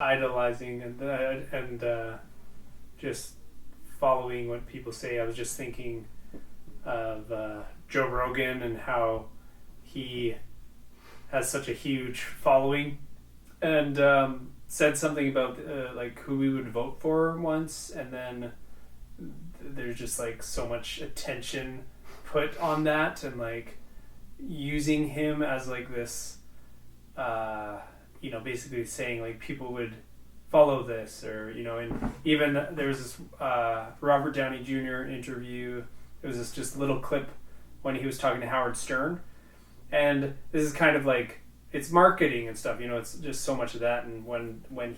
idolizing and just following what people say. I was just thinking of Joe Rogan and how he has such a huge following, and said something about like who we would vote for once, and then there's just like so much attention put on that, and like using him as like this basically saying like people would follow this, or and even there was this Robert Downey Jr. interview. It was this just little clip when he was talking to Howard Stern, and this is kind of like, it's marketing and stuff, it's just so much of that. And when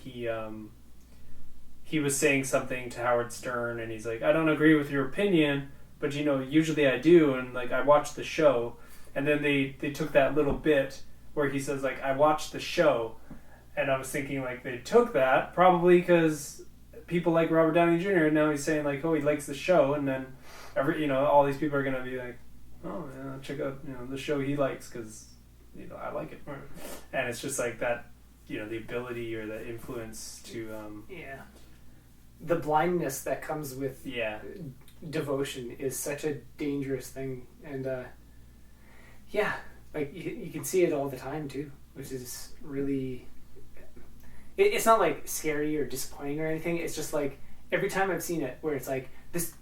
he was saying something to Howard Stern, and he's like, I don't agree with your opinion, but usually I do, and like I watch the show. And then they took that little bit where he says like, I watched the show, and I was thinking like they took that probably because people like Robert Downey Jr. and now he's saying like, oh, he likes the show, and then all these people are gonna be like, oh yeah, check out the show he likes because I like it. And it's just like that, the ability or the influence to the blindness that comes with devotion is such a dangerous thing. And like you can see it all the time too, which is really, it's not like scary or disappointing or anything. It's just like every time I've seen it where it's like this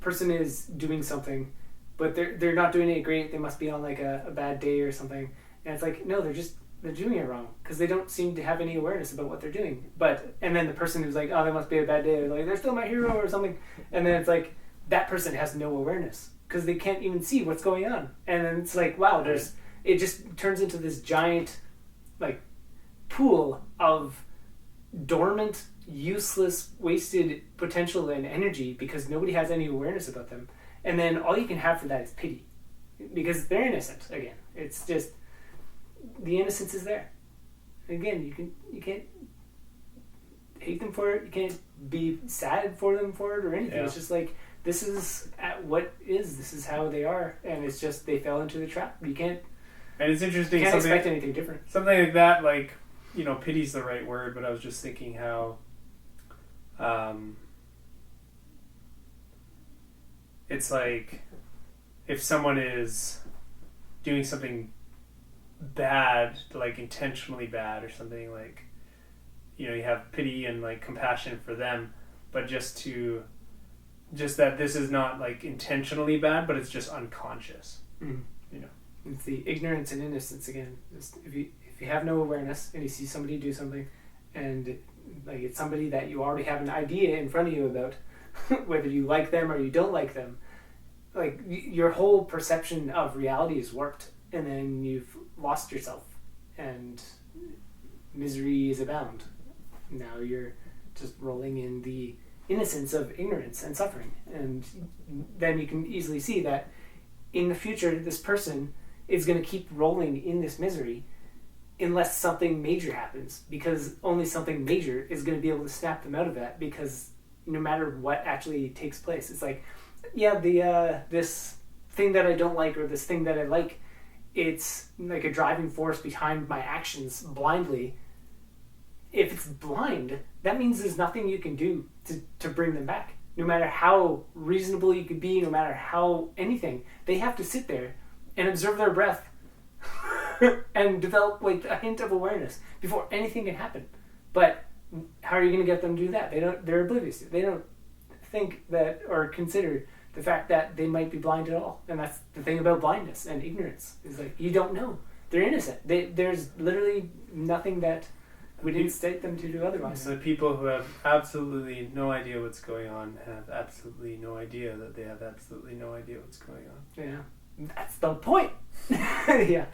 person is doing something, but they're not doing it great. They must be on like a bad day or something. And it's like, no, they're doing it wrong because they don't seem to have any awareness about what they're doing. And then the person who's like, oh, they must be a bad day, they're like, they're still my hero or something. And then it's like, that person has no awareness because they can't even see what's going on. And then it's like, wow, it just turns into this giant like pool of dormant, useless, wasted potential and energy because nobody has any awareness about them. And then all you can have for that is pity because they're innocent again. It's just, the innocence is there. Again, you can't hate them for it. You can't be sad for them for it or anything. Yeah. It's just like, this is this is how they are, and it's just they fell into the trap. You can't. And it's interesting. You can't expect anything different. Something like that, like pity's the right word, but I was just thinking how, it's like if someone is doing something bad, like intentionally bad or something, like you have pity and like compassion for them, but just that this is not like intentionally bad, but it's just unconscious. Mm. It's the ignorance and innocence again. Just if you have no awareness and you see somebody do something, and like it's somebody that you already have an idea in front of you about whether you like them or you don't like them, like your whole perception of reality is warped, and then you've lost yourself, and misery is abound. Now you're just rolling in the innocence of ignorance and suffering, and then you can easily see that in the future this person is going to keep rolling in this misery unless something major happens, because only something major is going to be able to snap them out of that, because no matter what actually takes place, it's like, this thing that I don't like or this thing that I like, it's like a driving force behind my actions blindly. If it's blind, that means there's nothing you can do to bring them back. No matter how reasonable you could be, no matter how anything, they have to sit there and observe their breath and develop like a hint of awareness before anything can happen. But how are you going to get them to do that? They're oblivious. They don't think that or consider the fact that they might be blind at all. And that's the thing about blindness and ignorance, is like, you don't know. They're innocent. There's literally nothing that would instate them to do otherwise. So people who have absolutely no idea what's going on have absolutely no idea that they have absolutely no idea what's going on. Yeah. That's the point. Yeah.